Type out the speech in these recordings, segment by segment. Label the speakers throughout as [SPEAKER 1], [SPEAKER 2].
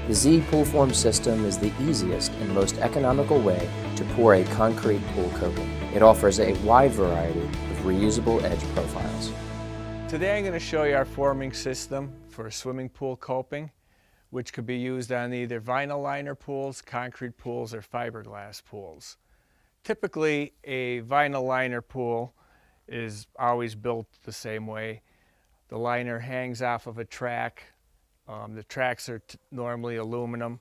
[SPEAKER 1] The Z Poolform system is the easiest and most economical way to pour a concrete pool coping. It offers a wide variety of reusable edge profiles.
[SPEAKER 2] Today I'm going to show you our forming system for swimming pool coping, which could be used on either vinyl liner pools, concrete pools, or fiberglass pools. Typically, a vinyl liner pool is always built the same way. The liner hangs off of a track. The tracks are normally aluminum.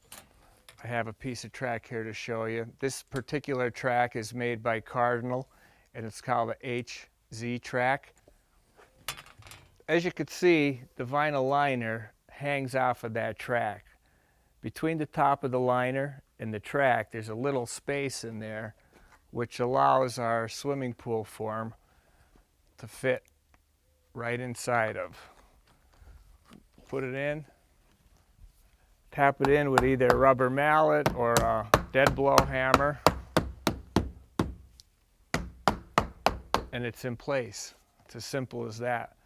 [SPEAKER 2] I have a piece of track here to show you. This particular track is made by Cardinal, and it's called the HZ track. As you can see, the vinyl liner hangs off of that track. Between the top of the liner and the track, there's a little space in there which allows our swimming pool form to fit right inside of. Put it in, tap it in with either a rubber mallet or a dead blow hammer, and it's in place. It's as simple as that.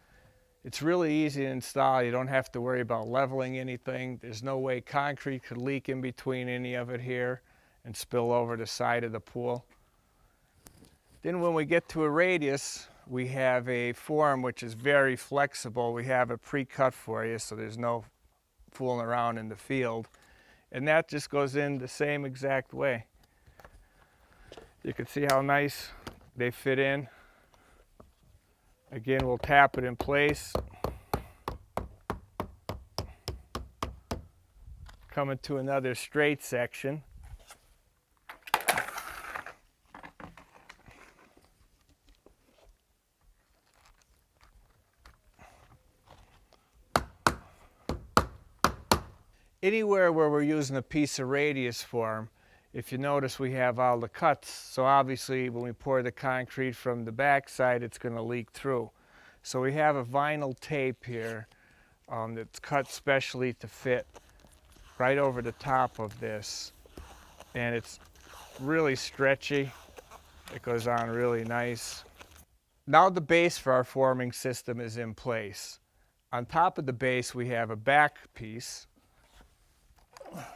[SPEAKER 2] It's really easy to install. You don't have to worry about leveling anything. There's no way concrete could leak in between any of it here and spill over the side of the pool. Then when we get to a radius, we have a form which is very flexible. We have it pre-cut for you, so there's no fooling around in the field. And that just goes in the same exact way. You can see how nice they fit in. Again, we'll tap it in place. Coming to another straight section. Anywhere where we're using a piece of radius form, if you notice, we have all the cuts. So obviously when we pour the concrete from the back side, it's going to leak through. So we have a vinyl tape here that's cut specially to fit right over the top of this. And it's really stretchy. It goes on really nice. Now the base for our forming system is in place. On top of the base we have a back piece,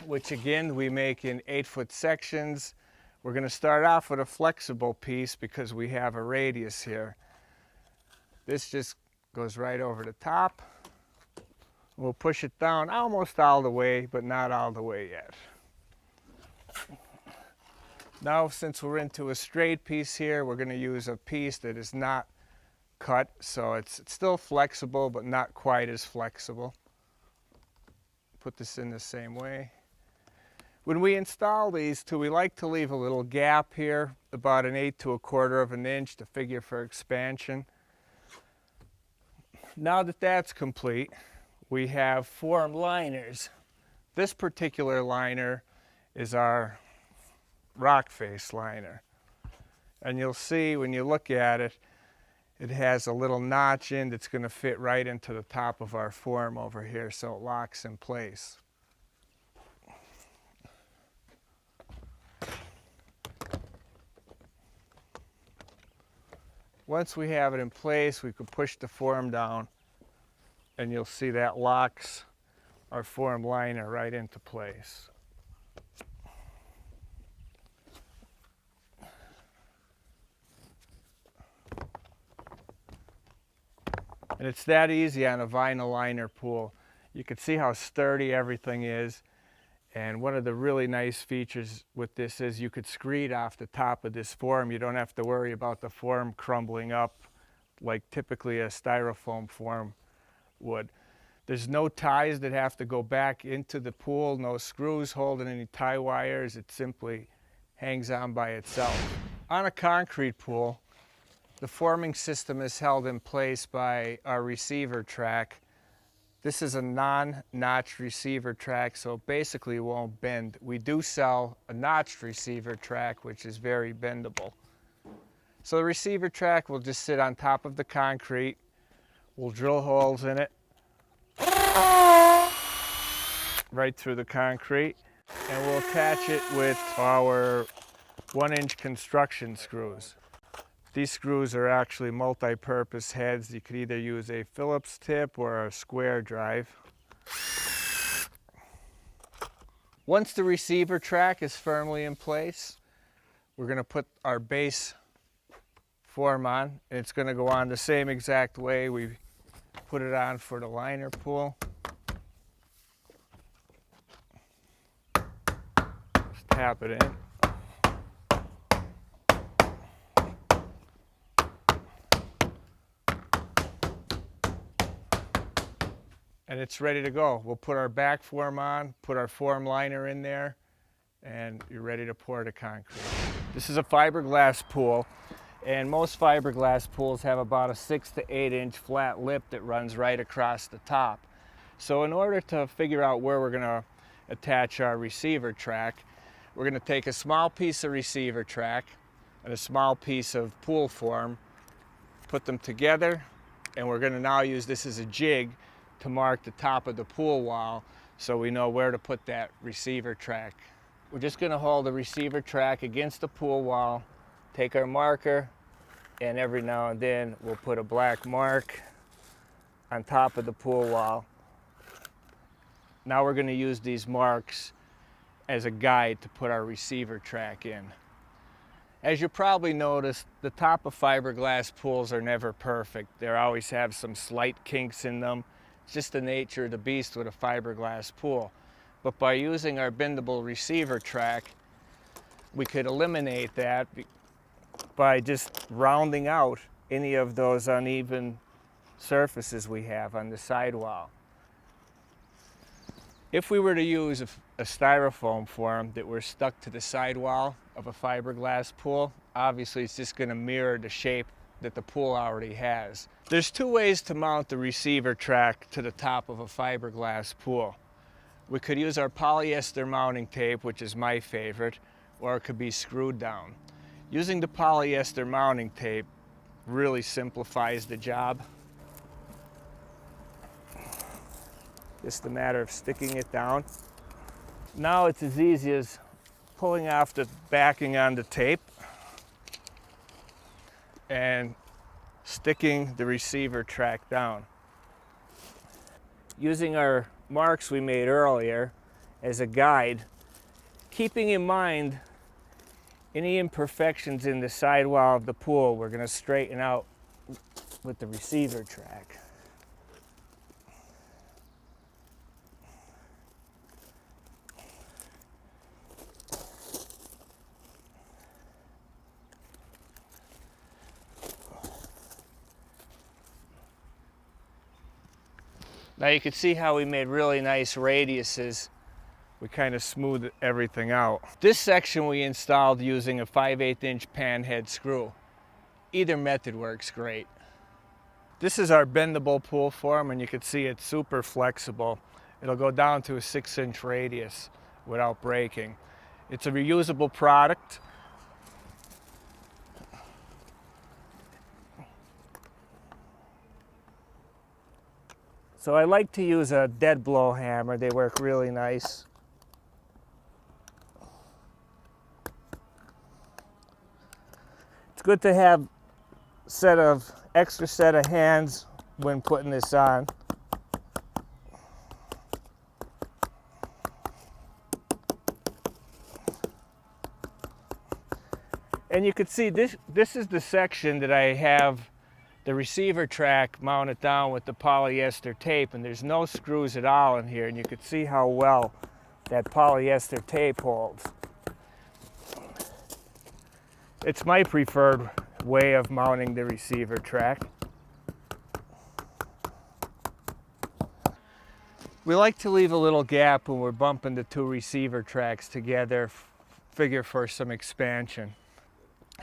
[SPEAKER 2] which again we make in 8-foot sections. We're going to start off with a flexible piece because we have a radius here. This just goes right over the top. We'll push it down almost all the way, but not all the way yet. Now since we're into a straight piece here, we're going to use a piece that is not cut, so it's still flexible but not quite as flexible. Put this in the same way. When we install these two, we like to leave a little gap here, about 1/8 to 1/4 of an inch to figure for expansion. Now that that's complete, we have form liners. This particular liner is our rock face liner. And you'll see when you look at it, it has a little notch in that's going to fit right into the top of our form over here, so it locks in place. Once we have it in place, we can push the form down, and you'll see that locks our form liner right into place. And it's that easy on a vinyl liner pool. You can see how sturdy everything is. And one of the really nice features with this is you could screed off the top of this form. You don't have to worry about the form crumbling up like typically a styrofoam form would. There's no ties that have to go back into the pool, no screws holding any tie wires. It simply hangs on by itself. On a concrete pool, the forming system is held in place by our receiver track. This is a non-notched receiver track, so it basically won't bend. We do sell a notched receiver track, which is very bendable. So the receiver track will just sit on top of the concrete. We'll drill holes in it right through the concrete, and we'll attach it with our 1-inch construction screws. These screws are actually multi-purpose heads. You could either use a Phillips tip or a square drive. Once the receiver track is firmly in place, we're going to put our base form on. It's going to go on the same exact way we put it on for the liner pool. Just tap it in. And it's ready to go. We'll put our back form on, put our form liner in there, and you're ready to pour the concrete. This is a fiberglass pool, and most fiberglass pools have about a 6 to 8 inch flat lip that runs right across the top. So in order to figure out where we're going to attach our receiver track, we're going to take a small piece of receiver track and a small piece of pool form, put them together, and we're going to now use this as a jig to mark the top of the pool wall so we know where to put that receiver track. We're just going to hold the receiver track against the pool wall, take our marker, and every now and then we'll put a black mark on top of the pool wall. Now we're going to use these marks as a guide to put our receiver track in. As you probably noticed, the top of fiberglass pools are never perfect. They always have some slight kinks in them. It's just the nature of the beast with a fiberglass pool. But by using our bendable receiver track, we could eliminate that by just rounding out any of those uneven surfaces we have on the sidewall. If we were to use a styrofoam form that were stuck to the sidewall of a fiberglass pool, obviously it's just going to mirror the shape that the pool already has. There's two ways to mount the receiver track to the top of a fiberglass pool. We could use our polyester mounting tape, which is my favorite, or it could be screwed down. Using the polyester mounting tape really simplifies the job. Just a matter of sticking it down. Now it's as easy as pulling off the backing on the tape and sticking the receiver track down. Using our marks we made earlier as a guide, keeping in mind any imperfections in the sidewall of the pool, we're going to straighten out with the receiver track. Now you can see how we made really nice radiuses. We kind of smoothed everything out. This section we installed using a 5/8 inch pan head screw. Either method works great. This is our bendable pool form, and you can see it's super flexible. It'll go down to a 6 inch radius without breaking. It's a reusable product. So I like to use a dead blow hammer. They work really nice. It's good to have extra set of hands when putting this on. And you can see this is the section that I have the receiver track mounted down with the polyester tape, and there's no screws at all in here, and you can see how well that polyester tape holds. It's my preferred way of mounting the receiver track. We like to leave a little gap when we're bumping the two receiver tracks together, figure for some expansion.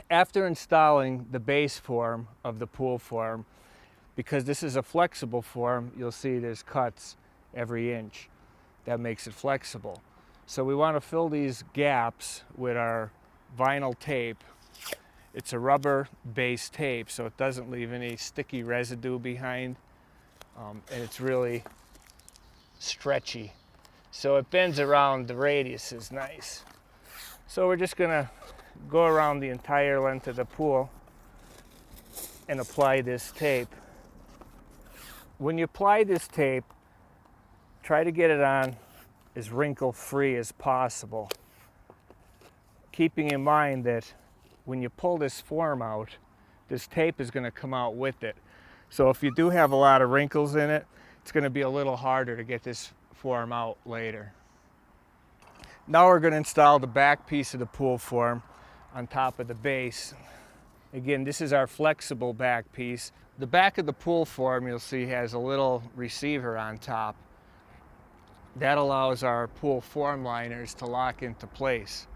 [SPEAKER 2] After installing the base form of the pool form, because this is a flexible form, you'll see there's cuts every inch. That makes it flexible. So we want to fill these gaps with our vinyl tape. It's a rubber-based tape, so it doesn't leave any sticky residue behind, and it's really stretchy. So it bends around the radius is nice. So we're just going to go around the entire length of the pool and apply this tape. When you apply this tape, try to get it on as wrinkle-free as possible. Keeping in mind that when you pull this form out, this tape is going to come out with it. So if you do have a lot of wrinkles in it, it's going to be a little harder to get this form out later. Now we're going to install the back piece of the pool form on top of the base. Again, this is our flexible back piece. The back of the pool form, you'll see, has a little receiver on top. That allows our pool form liners to lock into place.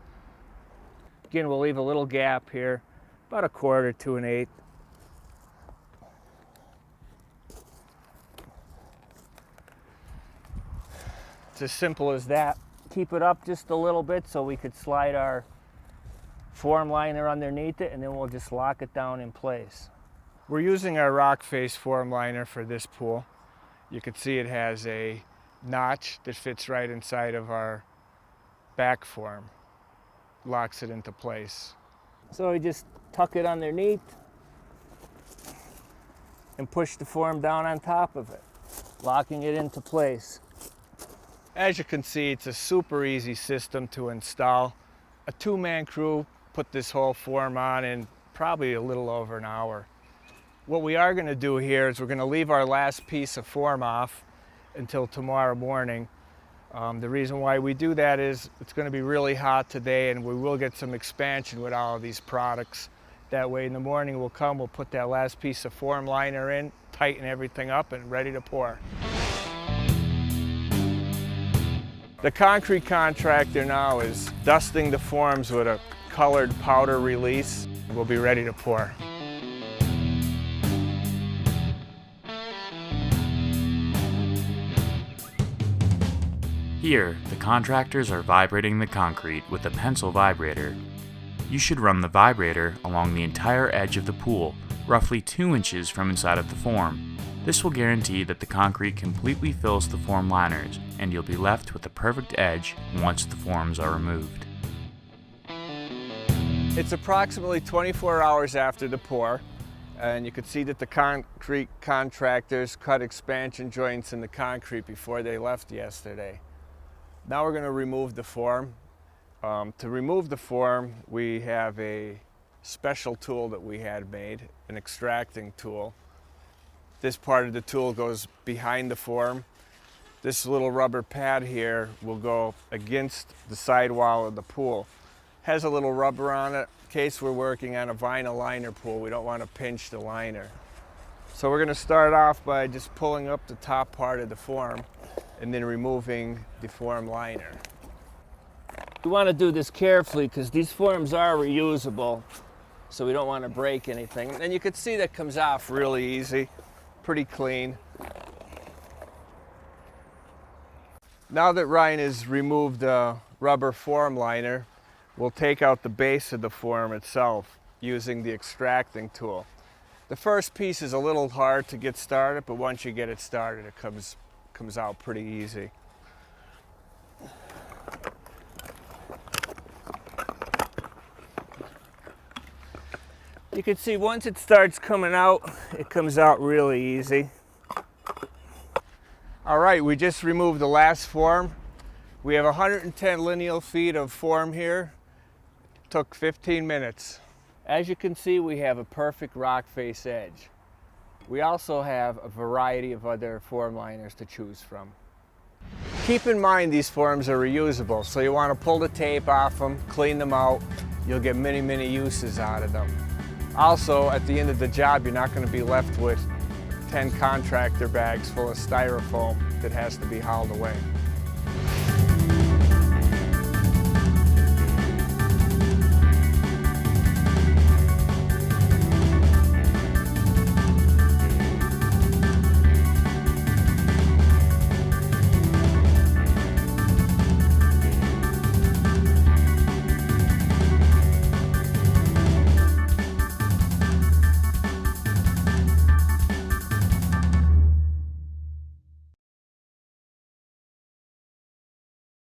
[SPEAKER 2] Again, we'll leave a little gap here, about 1/4 to 1/8. It's as simple as that. Keep it up just a little bit so we could slide our form liner underneath it, and then we'll just lock it down in place. We're using our rock face form liner for this pool. You can see it has a notch that fits right inside of our back form. Locks it into place. So we just tuck it underneath and push the form down on top of it, locking it into place. As you can see, it's a super easy system to install. A 2-man crew put this whole form on in probably a little over an hour. What we are going to do here is we're going to leave our last piece of form off until tomorrow morning. The reason why we do that is it's going to be really hot today, and we will get some expansion with all of these products. That way in the morning we'll come, we'll put that last piece of form liner in, tighten everything up, and ready to pour. The concrete contractor now is dusting the forms with a colored powder release. We'll be ready to pour.
[SPEAKER 3] Here, the contractors are vibrating the concrete with a pencil vibrator. You should run the vibrator along the entire edge of the pool, roughly 2 inches from inside of the form. This will guarantee that the concrete completely fills the form liners, and you'll be left with a perfect edge once the forms are removed.
[SPEAKER 2] It's approximately 24 hours after the pour, and you can see that the concrete contractors cut expansion joints in the concrete before they left yesterday. Now we're going to remove the form. To remove the form, we have a special tool that we had made, an extracting tool. This part of the tool goes behind the form. This little rubber pad here will go against the sidewall of the pool. Has a little rubber on it. In case we're working on a vinyl liner pool, we don't want to pinch the liner. So we're going to start off by just pulling up the top part of the form and then removing the form liner. We want to do this carefully because these forms are reusable, so we don't want to break anything. And you can see that comes off really easy, pretty clean. Now that Ryan has removed the rubber form liner, we'll take out the base of the form itself using the extracting tool. The first piece is a little hard to get started, but once you get it started, it comes out pretty easy. You can see once it starts coming out, it comes out really easy. All right, we just removed the last form. We have 110 lineal feet of form here. It took 15 minutes. As you can see, we have a perfect rock face edge. We also have a variety of other form liners to choose from. Keep in mind these forms are reusable, so you want to pull the tape off them, clean them out. You'll get many, many uses out of them. Also, at the end of the job, you're not going to be left with 10 contractor bags full of styrofoam that has to be hauled away.